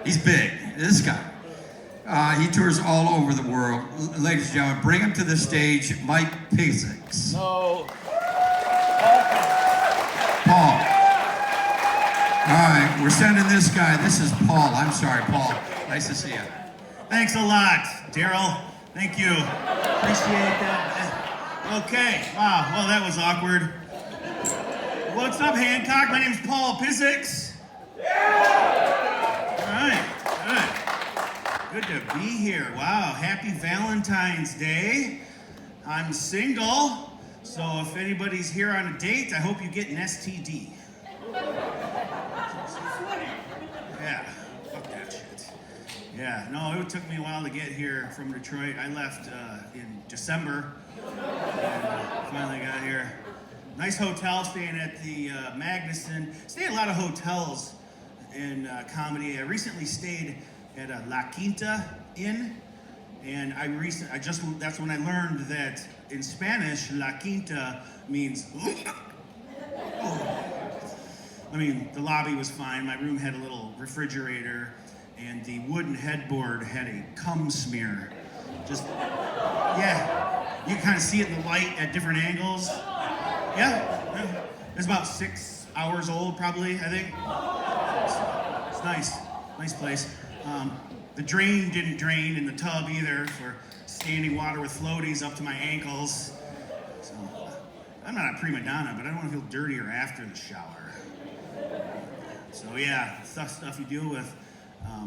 He's big. This guy. He tours all over the world. Ladies and gentlemen, bring him to the stage, Mike Piziks. No. Paul. All right, we're sending this guy. This is Paul. I'm sorry, Paul. Nice to see you. Thanks a lot, Daryl. Thank you. Appreciate that. Okay. Wow. Well, that was awkward. What's up, Hancock? My name's Paul Piziks. All right. Good to be here. Wow. Happy Valentine's Day. I'm single, so if anybody's here on a date, I hope you get an STD. Yeah. Fuck that shit. Yeah, no, it took me a while to get here from Detroit. I left in December and finally got here. Nice hotel, staying at the Magnuson. Stay at a lot of hotels in comedy. I recently stayed at a La Quinta Inn, and that's when I learned that in Spanish, La Quinta means I mean, the lobby was fine. My room had a little refrigerator, and the wooden headboard had a cum smear. Just, yeah. You can kind of see it in the light at different angles. Yeah. It's about 6 hours old, probably, I think. It's nice. Nice place. The drain didn't drain in the tub either for standing water with floaties up to my ankles. So, I'm not a prima donna, but I don't want to feel dirtier after the shower. So yeah, stuff you deal with.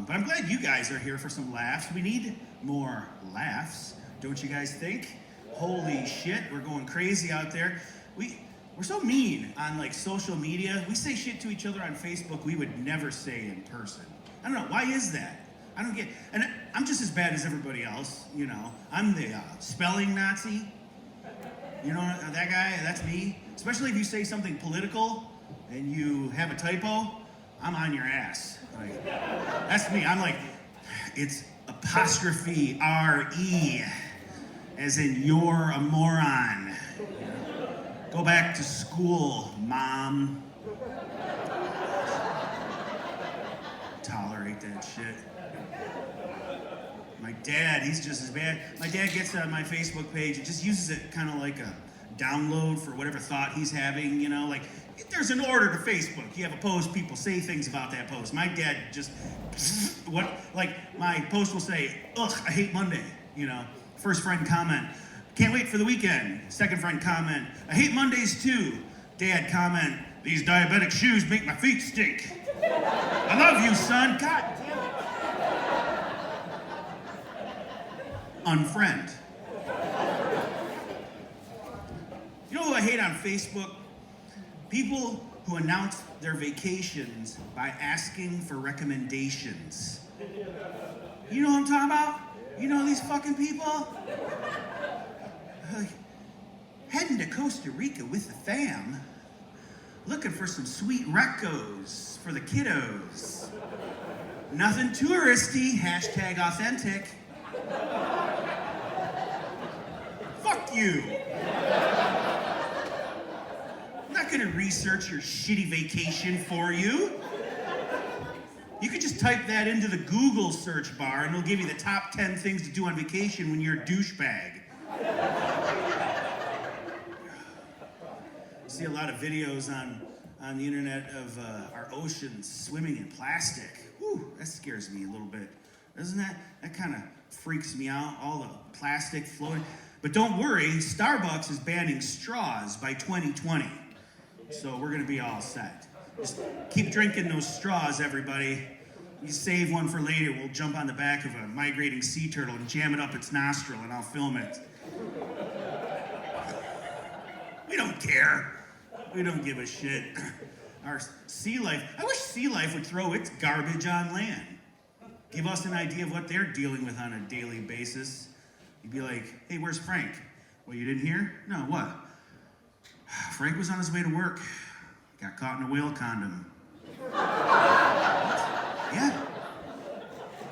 But I'm glad you guys are here for some laughs. We need more laughs, don't you guys think? Holy shit, we're going crazy out there. We're so mean on like social media. We say shit to each other on Facebook we would never say in person. I don't know, why is that? I don't get, and I'm just as bad as everybody else, you know. I'm the spelling Nazi. You know that guy, that's me. Especially if you say something political and you have a typo, I'm on your ass. Like, that's me. I'm like, it's apostrophe R-E, as in you're a moron. Go back to school, Mom. Tolerate that shit. My dad, he's just as bad. My dad gets on my Facebook page and just uses it kind of like a download for whatever thought he's having, you know, like, there's an order to Facebook. You have a post, people say things about that post. My dad just, my post will say, ugh, I hate Monday, you know. First friend comment, can't wait for the weekend. Second friend comment, I hate Mondays too. Dad comment, these diabetic shoes make my feet stink. I love you, son. God damn it. Unfriend. You know who I hate on Facebook? People who announce their vacations by asking for recommendations. You know what I'm talking about? You know these fucking people? Heading to Costa Rica with the fam. Looking for some sweet recos for the kiddos. Nothing touristy, hashtag authentic. Fuck you. I'm not gonna research your shitty vacation for you. You could just type that into the Google search bar and it'll give you the top 10 things to do on vacation when you're a douchebag. I see a lot of videos on the internet of our oceans swimming in plastic. Whew, that scares me a little bit. Doesn't that? That kind of freaks me out, all the plastic floating. But don't worry, Starbucks is banning straws by 2020. So we're gonna be all set. Just keep drinking those straws, everybody. You save one for later. We'll jump on the back of a migrating sea turtle and jam it up its nostril and I'll film it. We don't care. We don't give a shit. Our sea life, I wish sea life would throw its garbage on land. Give us an idea of what they're dealing with on a daily basis. You'd be like, hey, where's Frank? Well, you didn't hear? No, what? Frank was on his way to work. Got caught in a whale condom. Yeah.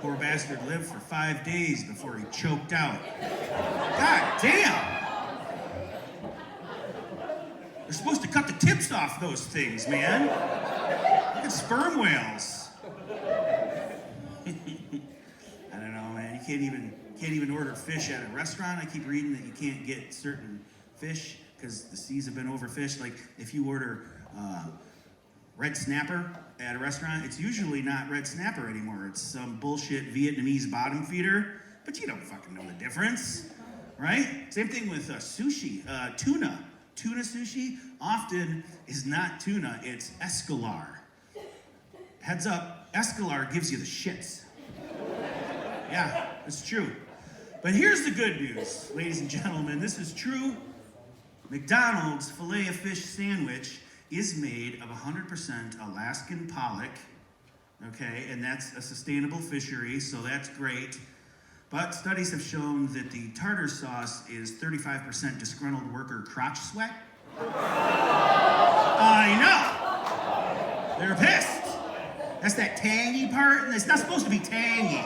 Poor bastard lived for 5 days before he choked out. God damn! They're supposed to cut the tips off those things, man. Look at sperm whales. can't even order fish at a restaurant. I keep reading that you can't get certain fish because the seas have been overfished. Like if you order red snapper at a restaurant, it's usually not red snapper anymore. It's some bullshit Vietnamese bottom feeder, but you don't fucking know the difference, right? Same thing with sushi, tuna. Tuna sushi often is not tuna, it's escalar. Heads up, escalar gives you the shits. Yeah, it's true. But here's the good news, ladies and gentlemen. This is true. McDonald's Filet-O-Fish sandwich is made of 100% Alaskan pollock, okay? And that's a sustainable fishery, so that's great. But studies have shown that the tartar sauce is 35% disgruntled worker crotch sweat. I know. They're pissed. That's that tangy part, and it's not supposed to be tangy.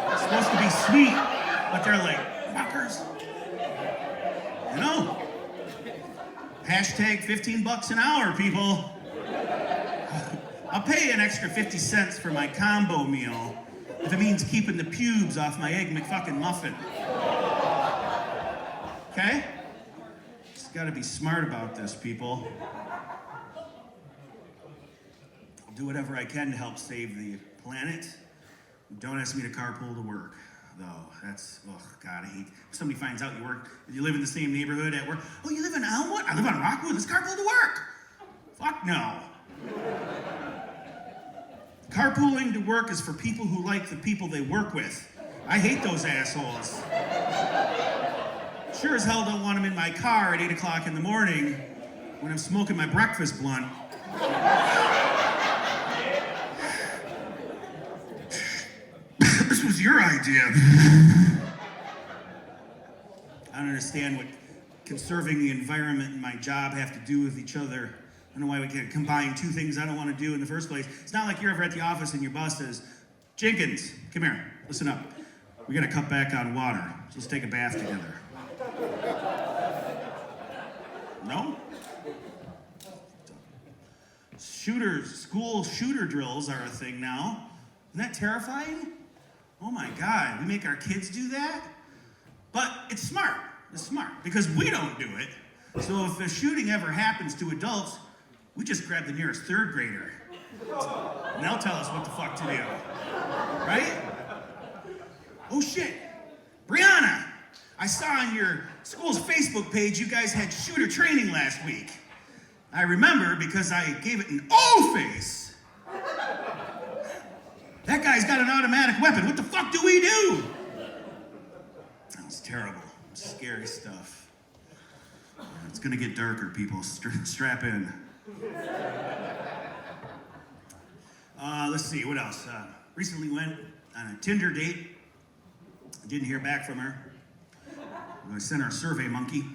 It's supposed to be sweet, but they're like, fuckers. You know? Hashtag 15 bucks an hour, people. I'll pay an extra 50 cents for my combo meal if it means keeping the pubes off my Egg McFucking muffin. Okay? Just gotta be smart about this, people. I'll do whatever I can to help save the planet. Don't ask me to carpool to work, though. That's, oh, God, I hate. If somebody finds out you live in the same neighborhood at work. Oh, you live in Elmwood? I live on Rockwood. Let's carpool to work. Fuck no. Carpooling to work is for people who like the people they work with. I hate those assholes. Sure as hell don't want them in my car at 8 o'clock in the morning when I'm smoking my breakfast blunt. This was your idea. I don't understand what conserving the environment and my job have to do with each other. I don't know why we can't combine two things I don't want to do in the first place. It's not like you're ever at the office and your boss says, Jenkins, come here, listen up. We gotta cut back on water, so let's take a bath together. No? School shooter drills are a thing now. Isn't that terrifying? Oh my God, we make our kids do that? But it's smart, because we don't do it. So if a shooting ever happens to adults, we just grab the nearest third grader. And they'll tell us what the fuck to do. Right? Oh shit. Brianna, I saw on your school's Facebook page you guys had shooter training last week. I remember because I gave it an O face. That guy's got an automatic weapon. What the fuck do we do? That was terrible. Scary stuff. It's gonna get darker, people. Strap in. Let's see, what else? Recently went on a Tinder date. Didn't hear back from her. I sent her a survey monkey.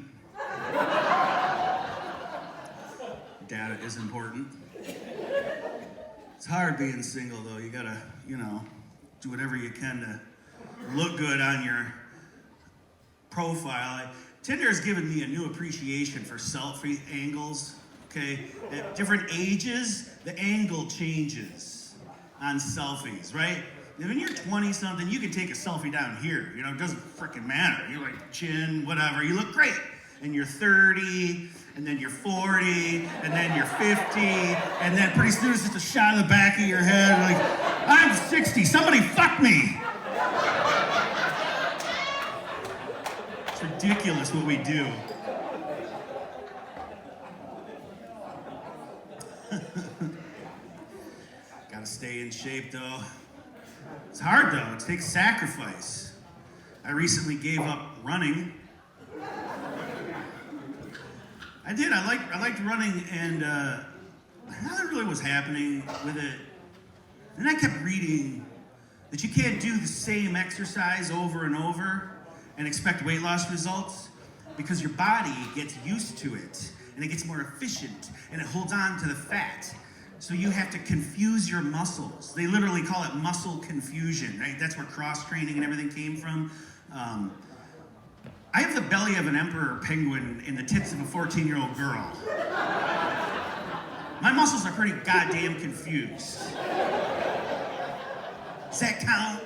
Data is important. It's hard being single, though. You gotta, do whatever you can to look good on your profile. Tinder has given me a new appreciation for selfie angles, okay? At different ages, the angle changes on selfies, right? When you're 20-something, you can take a selfie down here. It doesn't frickin' matter. You're like chin, whatever. You look great. And you're 30, and then you're 40, and then you're 50, and then pretty soon it's just a shot of the back of your head. Like, I'm 60. Somebody fuck me. It's ridiculous what we do. Gotta stay in shape, though. It's hard, though. It takes sacrifice. I recently gave up running. I did. I liked running, and nothing really was happening with it. And I kept reading that you can't do the same exercise over and over and expect weight loss results because your body gets used to it, and it gets more efficient, and it holds on to the fat. So you have to confuse your muscles. They literally call it muscle confusion, right? That's where cross-training and everything came from. I have the belly of an emperor penguin and the tits of a 14-year-old girl. My muscles are pretty goddamn confused. Does that count?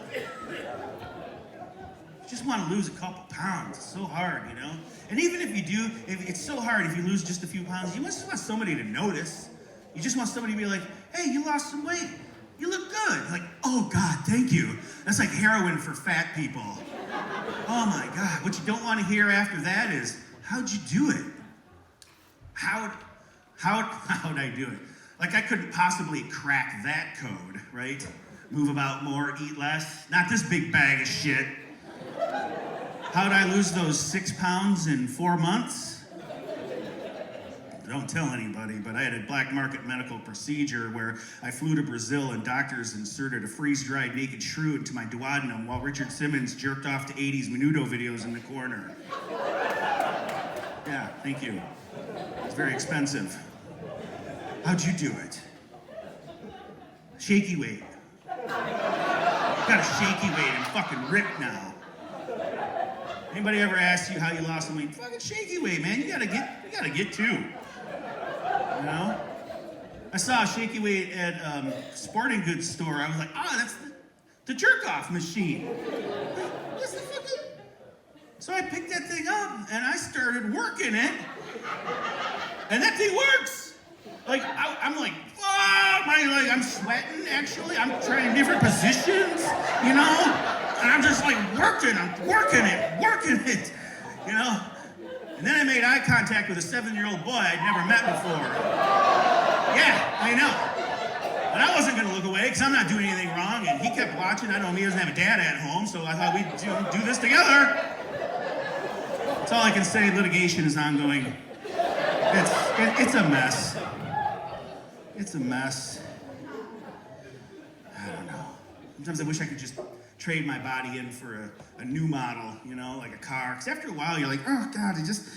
You just want to lose a couple pounds. It's so hard, you know? And even if you do, it's so hard if you lose just a few pounds, you just want somebody to notice. You just want somebody to be like, hey, you lost some weight. You look good. Like, oh God, thank you. That's like heroin for fat people. Oh my God. What you don't want to hear after that is, how'd you do it? How'd I do it? Like I couldn't possibly crack that code, right? Move about more, eat less. Not this big bag of shit. How'd I lose those 6 pounds in 4 months? Don't tell anybody, but I had a black market medical procedure where I flew to Brazil and doctors inserted a freeze-dried naked shrew into my duodenum while Richard Simmons jerked off to 80s Menudo videos in the corner. Yeah, thank you. It's very expensive. How'd you do it? Shaky weight. Got a shaky weight and fucking ripped now. Anybody ever asked you how you lost some weight? Fucking shaky weight, man. You gotta get to. You know? I saw a shaky weight at a sporting goods store. I was like, that's the jerk-off machine. What's the fucking... So I picked that thing up and I started working it. And that thing works. Like, I'm like, I'm sweating, actually. I'm trying different positions, you know? And I'm just like working it, you know? And then I made eye contact with a 7-year-old boy I'd never met before. Yeah, I know. And I wasn't gonna look away because I'm not doing anything wrong, and he kept watching. I know he doesn't have a dad at home, so I thought we'd do this together. That's all I can say. Litigation is ongoing. It's a mess. It's a mess. I don't know. Sometimes I wish I could just trade my body in for a new model, you know, like a car. Because after a while, you're like, oh God, this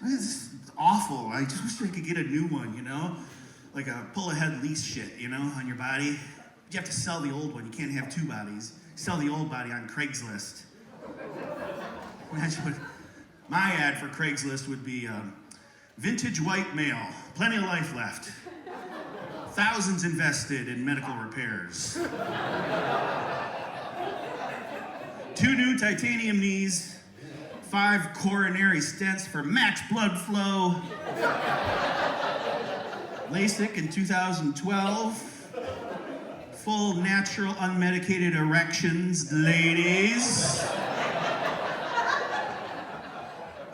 is awful. I just wish I could get a new one, you know? Like a pull-ahead lease shit, you know, on your body. But you have to sell the old one. You can't have 2 bodies. Sell the old body on Craigslist. Imagine what my ad for Craigslist would be, vintage white male, plenty of life left. Thousands invested in medical repairs. 2 new titanium knees, 5 coronary stents for max blood flow. LASIK in 2012. Full natural unmedicated erections, ladies.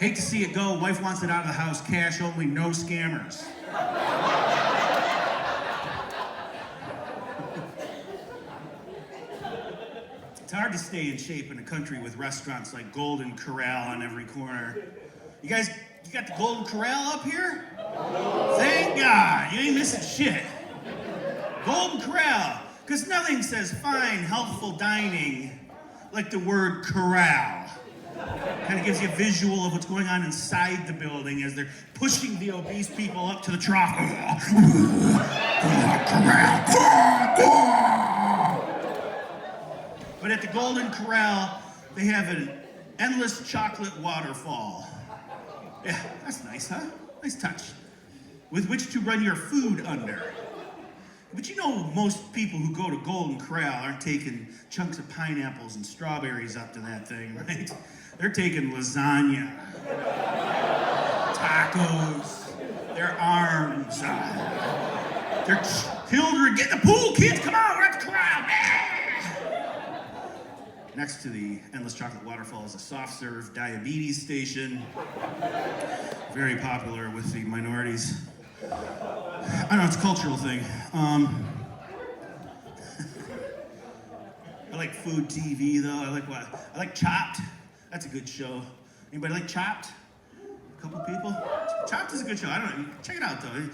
Hate to see it go. Wife wants it out of the house. Cash only, no scammers. It's hard to stay in shape in a country with restaurants like Golden Corral on every corner. You guys, you got the Golden Corral up here? Thank God, you ain't missing shit. Golden Corral, because nothing says fine, healthful dining like the word corral. Kind of gives you a visual of what's going on inside the building as they're pushing the obese people up to the trough. But at the Golden Corral, they have an endless chocolate waterfall. Yeah, that's nice, huh? Nice touch. With which to run your food under. But you know, most people who go to Golden Corral aren't taking chunks of pineapples and strawberries up to that thing, right? They're taking lasagna, tacos, their arms, their children. Get in the pool, kids, come on, we're at the corral. Next to the endless chocolate waterfall is a soft serve diabetes station. Very popular with the minorities. I don't know, it's a cultural thing. I like food TV though. I like Chopped. That's a good show. Anybody like Chopped? A couple people? Chopped is a good show. I don't know. Check it out though. If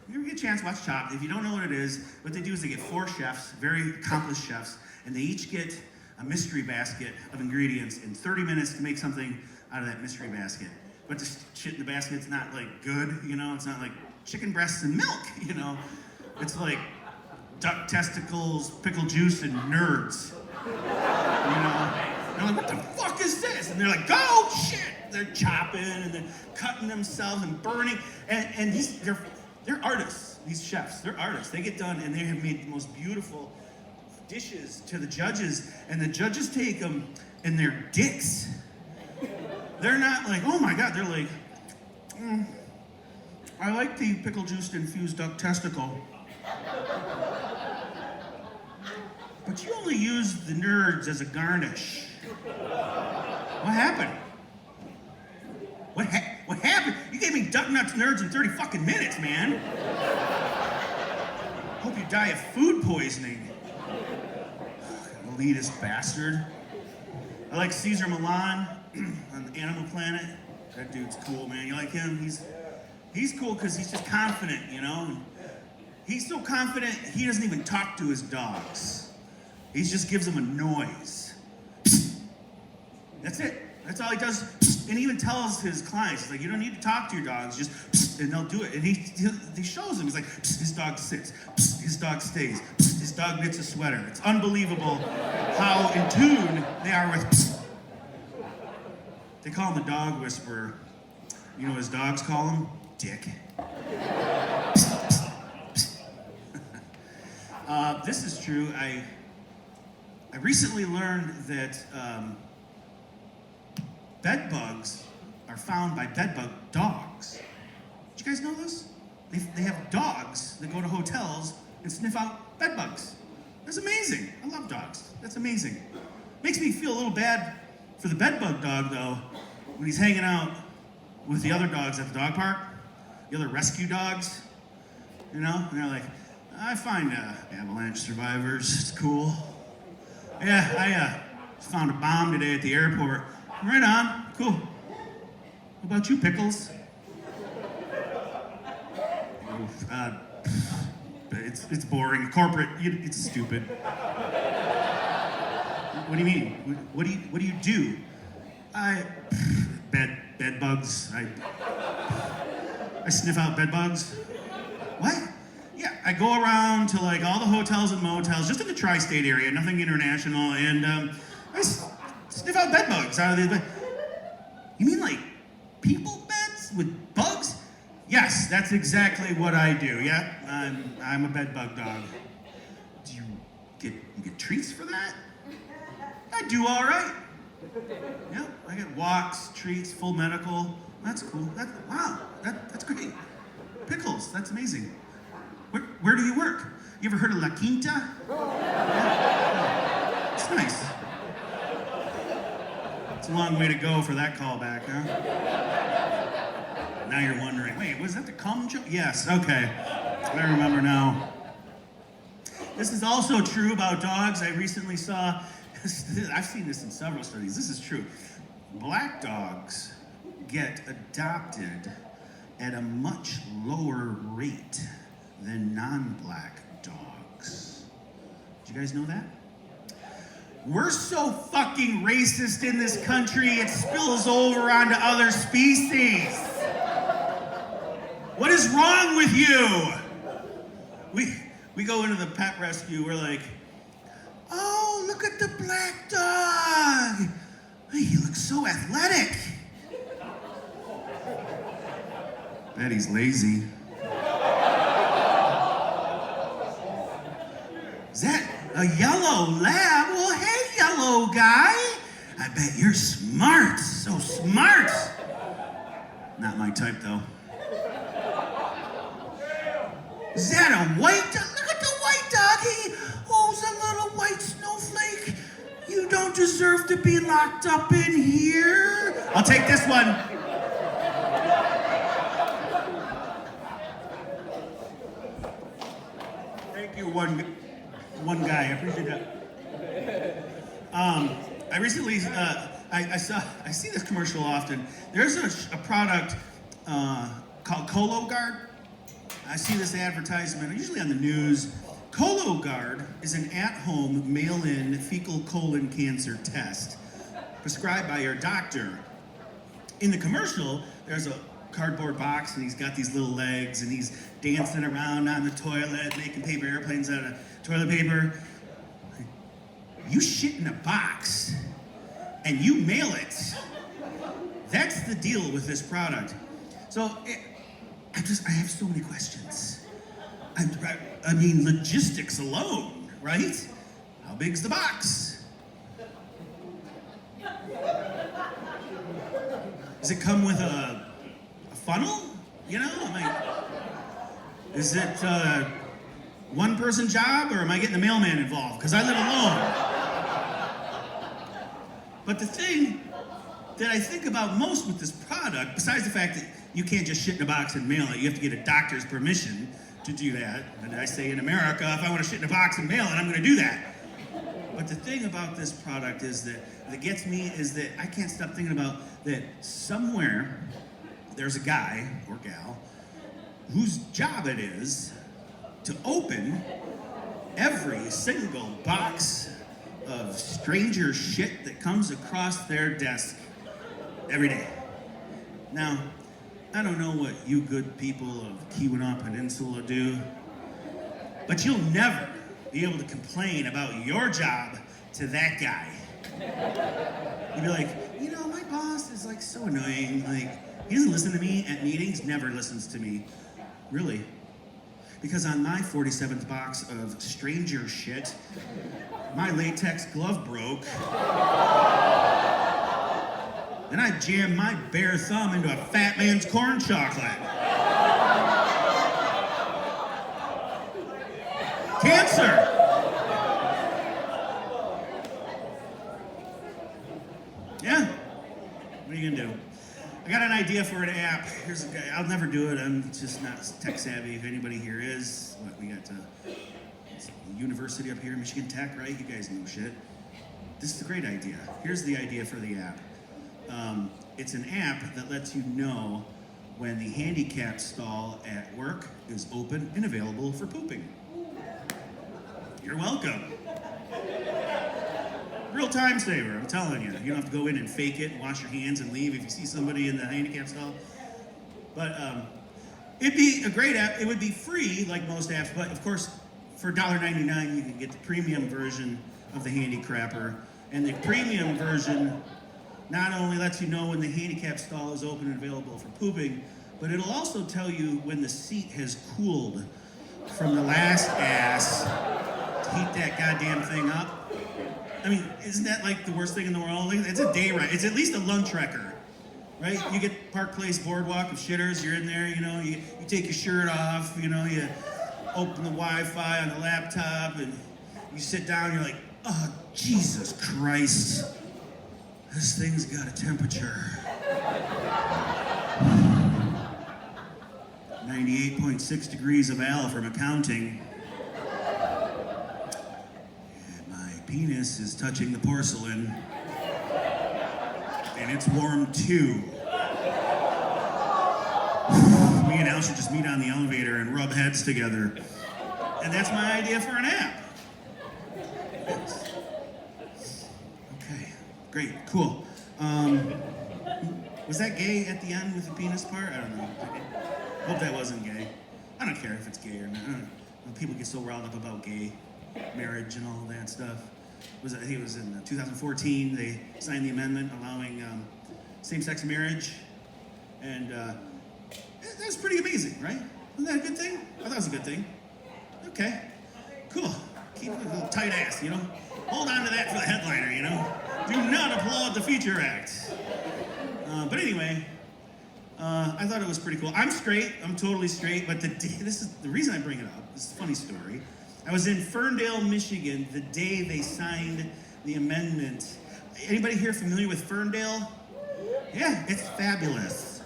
you ever get a chance, watch Chopped. If you don't know what it is, what they do is they get 4 chefs, very accomplished chefs, and they each get a mystery basket of ingredients in 30 minutes to make something out of that mystery basket. But the shit in the basket's not like good, you know? It's not like chicken breasts and milk, you know? It's like duck testicles, pickle juice, and nerds. You know? And they're like, what the fuck is this? And they're like, go, shit! They're chopping and they're cutting themselves and burning. And they're artists, these chefs. They're artists. They get done and they have made the most beautiful dishes to the judges, and the judges take them and they're dicks. They're not like, oh my God, they're like, I like the pickle juice infused duck testicle. But you only used the nerds as a garnish. What happened? What happened? You gave me duck nuts nerds in 30 fucking minutes, man. Hope you die of food poisoning. Elitist bastard. I like Caesar Milan on Animal Planet. That dude's cool, man. You like him? He's cool because he's just confident, you know? And he's so confident, he doesn't even talk to his dogs. He just gives them a noise. That's it. That's all he does. And he even tells his clients, he's like, you don't need to talk to your dogs, just and they'll do it. And he shows them, he's like, his dog sits, his dog stays, his dog knits a sweater. It's unbelievable how in tune they are with. They call him the dog whisperer. You know what his dogs call him? Dick. This is true. I recently learned that bed bugs are found by bed bug dogs. Did you guys know this? They have dogs that go to hotels and sniff out bed bugs. That's amazing. I love dogs. That's amazing. Makes me feel a little bad for the bed bug dog, though, when he's hanging out with the other dogs at the dog park, the other rescue dogs, you know? And they're like, I find avalanche survivors. It's cool. Yeah, I found a bomb today at the airport. Right on. Cool. What about you, Pickles? It's boring. Corporate, it's stupid. What do you mean? What do you do? Bed bugs. I sniff out bed bugs. What? Yeah, I go around to like all the hotels and motels, just in the tri-state area, nothing international, and I sniff out bed bugs out of the bed. You mean like people beds with bugs? Yes, that's exactly what I do. Yeah, I'm a bed bug dog. Do you get treats for that? I do all right. Yeah, I get walks, treats, full medical. That's cool. That's great. Pickles, that's amazing. Where do you work? You ever heard of La Quinta? Yeah. It's nice. It's a long way to go for that callback, huh? Now you're wondering, wait, was that the cum joke? Yes, okay. I remember now. This is also true about dogs. I recently saw, I've seen this in several studies. This is true. Black dogs get adopted at a much lower rate than non-black dogs. Did you guys know that? We're so fucking racist in this country, it spills over onto other species. What is wrong with you? We go into the pet rescue, we're like, oh, look at the black dog. Hey, he looks so athletic. Bet he's lazy. Is that a yellow lab? Well, hey, yellow guy. I bet you're smart. So smart. Not my type, though. Is that a white dog? Look at the white dog. He's a little white snowflake. You don't deserve to be locked up in here. I'll take this one. Thank you, one guy. I appreciate that. I recently, I see this commercial often. There's a product called Cologuard. I see this advertisement, usually on the news. Cologuard is an at-home mail-in fecal colon cancer test prescribed by your doctor. In the commercial, there's a cardboard box and he's got these little legs and he's dancing around on the toilet, making paper airplanes out of toilet paper. You shit in a box and you mail it. That's the deal with this product. So I have so many questions. I mean, logistics alone, right? how big's the box? Does it come with a funnel? You know, I'm like, is it a one-person job, or am I getting the mailman involved? Because I live alone. But the thing that I think about most with this product, besides the fact that you can't just shit in a box and mail it, you have to get a doctor's permission to do that. And I say in America, if I want to shit in a box and mail it, I'm going to do that. But the thing about this product is that gets me is that I can't stop thinking about that somewhere there's a guy or gal whose job it is to open every single box of stranger shit that comes across their desk every day. Now, I don't know what you good people of Keweenaw Peninsula do, but you'll never be able to complain about your job to that guy. You'd be like, you know, my boss is like so annoying. Like, he doesn't listen to me at meetings, never listens to me. Really? Because on my 47th box of stranger shit, my latex glove broke. And I jammed my bare thumb into a fat man's corn chocolate. Cancer! Yeah. What are you gonna do? I got an idea for an app. Here's a guy. I'll never do it. I'm just not tech savvy. If anybody here is, we got university up here, Michigan Tech, right? You guys know shit. This is a great idea. Here's the idea for the app. It's an app that lets you know when the handicap stall at work is open and available for pooping. You're welcome. Real time saver, I'm telling you. You don't have to go in and fake it and wash your hands and leave if you see somebody in the handicap stall. But it'd be a great app. It would be free like most apps, but of course for $1.99 you can get the premium version of the Handy Crapper. And the premium version not only lets you know when the handicap stall is open and available for pooping, but it'll also tell you when the seat has cooled from the last ass to heat that goddamn thing up. I mean, isn't that like the worst thing in the world? It's a day ride. It's at least a lunch wrecker, right? You get Park Place Boardwalk of shitters, you're in there, you know, you take your shirt off, you know, you open the Wi-Fi on the laptop, and you sit down, you're like, oh, Jesus Christ. This thing's got a temperature. 98.6 degrees of Al from accounting. And my penis is touching the porcelain. And it's warm too. Me and Al should just meet on the elevator and rub heads together. And that's my idea for an app. Okay, great, cool. Was that gay at the end with the penis part? I don't know. Hope that wasn't gay. I don't care if it's gay or not. I don't know. People get so riled up about gay marriage and all that stuff. I think it was in 2014, they signed the amendment allowing same-sex marriage. And that's pretty amazing, right? Isn't that a good thing? I thought it was a good thing. Okay, cool. Keep it a little tight ass, you know? Hold on to that for the headliner, you know? Do not applaud the Feature Act. But anyway, I thought it was pretty cool. I'm straight, I'm totally straight, but this is the reason I bring it up. This is a funny story. I was in Ferndale, Michigan, the day they signed the amendment. Anybody here familiar with Ferndale? Yeah, it's fabulous.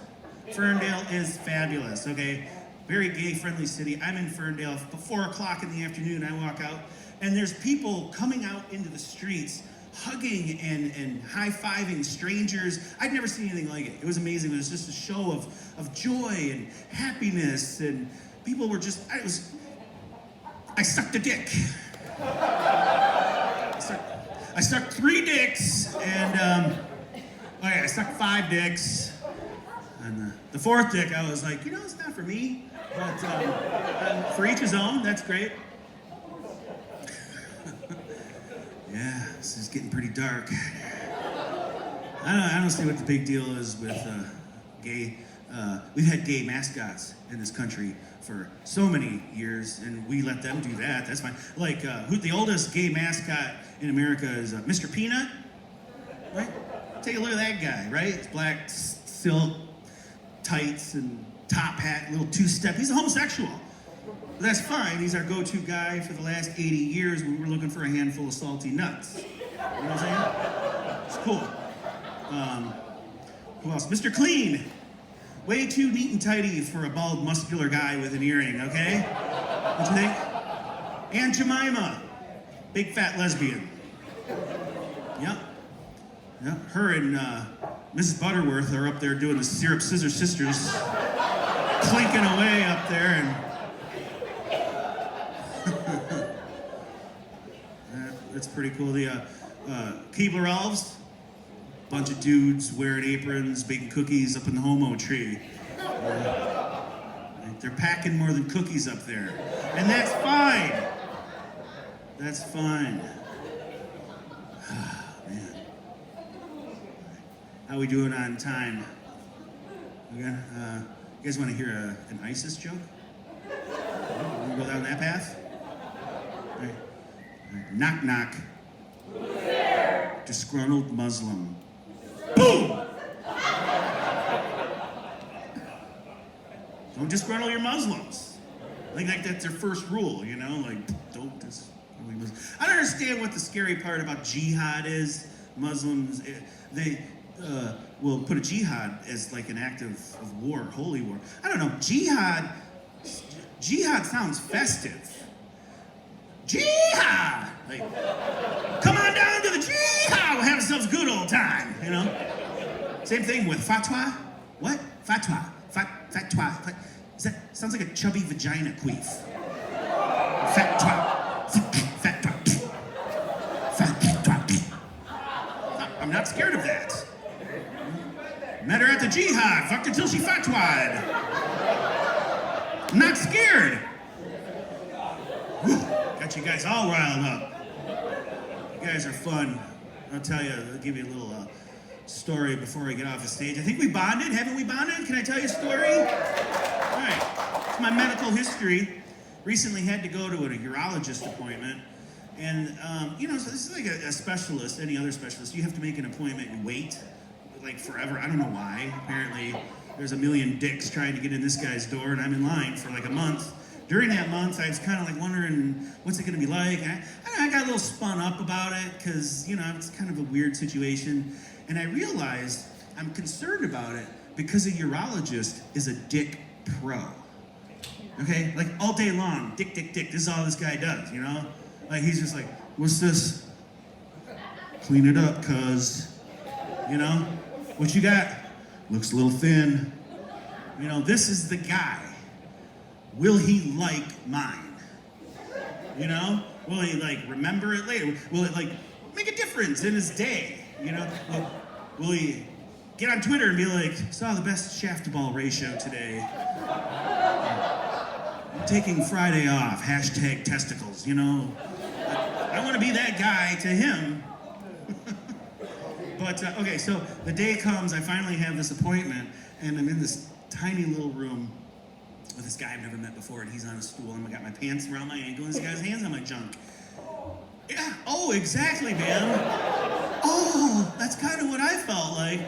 Ferndale is fabulous, okay? Very gay-friendly city. I'm in Ferndale, 4 o'clock in the afternoon, I walk out, and there's people coming out into the streets, hugging and high-fiving strangers. I'd never seen anything like it. It was amazing. It was just a show of joy and happiness, and people were just, I sucked a dick. I sucked 3 dicks, and, I sucked 5 dicks. And the 4th dick, I was like, you know, it's not for me, but for each his own, that's great. Yeah, this is getting pretty dark. I don't see what the big deal is with gay we've had gay mascots in this country for so many years, and we let them do that. That's fine. Like, the oldest gay mascot in America is Mr. Peanut, right? Take a look at that guy, right? It's black silk tights and top hat, little two-step. He's a homosexual. But that's fine. He's our go-to guy for the last 80 years when we were looking for a handful of salty nuts. You know what I'm saying? It's cool. Who else? Mr. Clean. Way too neat and tidy for a bald, muscular guy with an earring, okay? What you think? Aunt Jemima. Big fat lesbian. Yep. Yep. Her and Mrs. Butterworth are up there doing the Syrup Scissor Sisters, clinking away up there, and that's pretty cool. The Keebler Elves, bunch of dudes wearing aprons, baking cookies up in the homo tree. They're packing more than cookies up there, and that's fine. That's fine. Man. How we doing on time? Okay. You guys want to hear an ISIS joke? Want to go down that path? All right. Knock, knock. Who's there? Disgruntled Muslim. Boom! Don't disgruntle your Muslims. Like that's their first rule, you know? Like, don't disgruntle Muslims. I don't understand what the scary part about jihad is. Muslims, they will put a jihad as like an act of war, holy war. I don't know, jihad sounds festive. Jihad! Like, come on down to the jihad, we'll have ourselves a good old time, you know? Same thing with fatwa. What? Fatwa. Fatwa. Sounds like a chubby vagina queef. Fatwa. Fatwa. Fatwa. I'm not scared of that. Met her at the jihad, fucked her till she fatwa'd. I'm not scared. Whew. Got you guys all riled up. You guys are fun. I'll tell you, I'll give you a little story before I get off the stage. I think we bonded. Haven't we bonded? Can I tell you a story? All right. It's my medical history. Recently had to go to a urologist appointment. And, so this is like a specialist, any other specialist. You have to make an appointment and wait, like forever. I don't know why. Apparently, there's a million dicks trying to get in this guy's door, and I'm in line for like a month. During that month, I was kind of like wondering, what's it going to be like? I got a little spun up about it because, it's kind of a weird situation. And I realized I'm concerned about it because a urologist is a dick pro. Okay? Like all day long, dick, dick, dick. This is all this guy does, you know? Like he's just like, what's this? Clean it up, cuz. You know? What you got? Looks a little thin. This is the guy. Will he like mine? Will he remember it later? Will it make a difference in his day? Will he get on Twitter and be like, saw the best shaft to ball ratio today. I'm taking Friday off, hashtag testicles, I want to be that guy to him. But, okay, so the day comes, I finally have this appointment, and I'm in this tiny little room with this guy I've never met before, and he's on a stool, and I got my pants around my ankle, and this guy's hands on my junk. Yeah, oh, exactly, man. Oh, that's kind of what I felt like.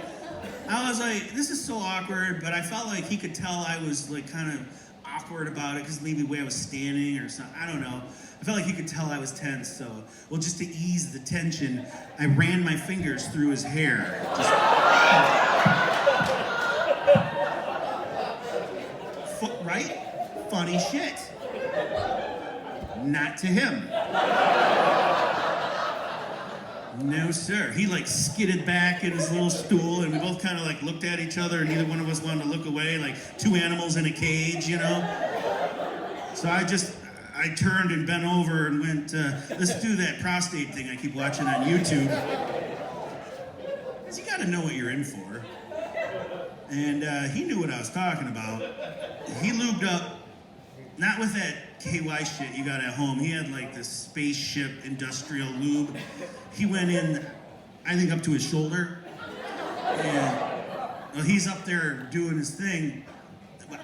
I was like, this is so awkward, but I felt like he could tell I was kind of awkward about it, because maybe the way I was standing or something, I don't know. I felt like he could tell I was tense, so, just to ease the tension, I ran my fingers through his hair. Right? Funny shit. Not to him. No, sir. He skidded back in his little stool, and we both kind of looked at each other, and neither one of us wanted to look away, like two animals in a cage, So I turned and bent over and went, let's do that prostate thing I keep watching on YouTube. You gotta know what you're in for. And he knew what I was talking about. He lubed up, not with that KY shit you got at home. He had this spaceship industrial lube. He went in, I think, up to his shoulder. And Well, he's up there doing his thing.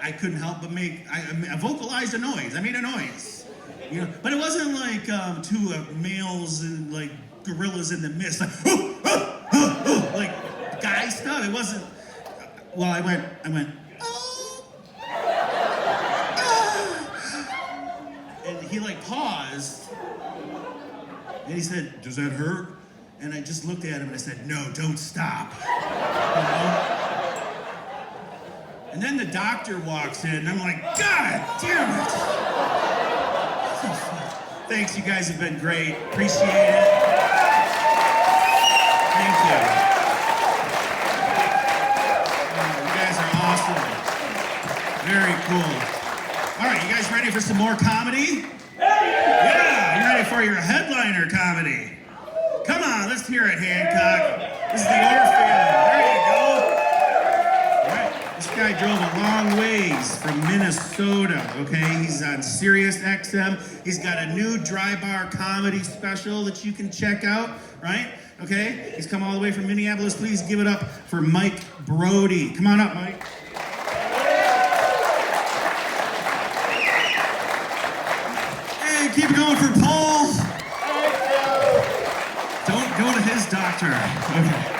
I couldn't help but I vocalized a noise. I made a noise. You know, but it wasn't like two males and like gorillas in the mist, like, like guy stuff. It wasn't. Well, I went, oh, and he like paused, and he said, "Does that hurt?" And I just looked at him and I said, "No, don't stop." You know? And then the doctor walks in, and I'm like, God damn it! Thanks, you guys have been great. Appreciate it. Thank you. You guys are awesome. Very cool. All right, you guys ready for some more comedy? Yeah, you ready for your headliner comedy? Come on, let's hear it, Hancock. This is the Orpheum. There you go. All right, this guy drove a long ways from Minnesota, okay? He's on Sirius XM. He's got a new dry bar comedy special that you can check out, right? Okay? He's come all the way from Minneapolis. Please give it up for Mike Brody. Come on up, Mike. Hey, keep it going for Paul. Don't go to his doctor. Okay.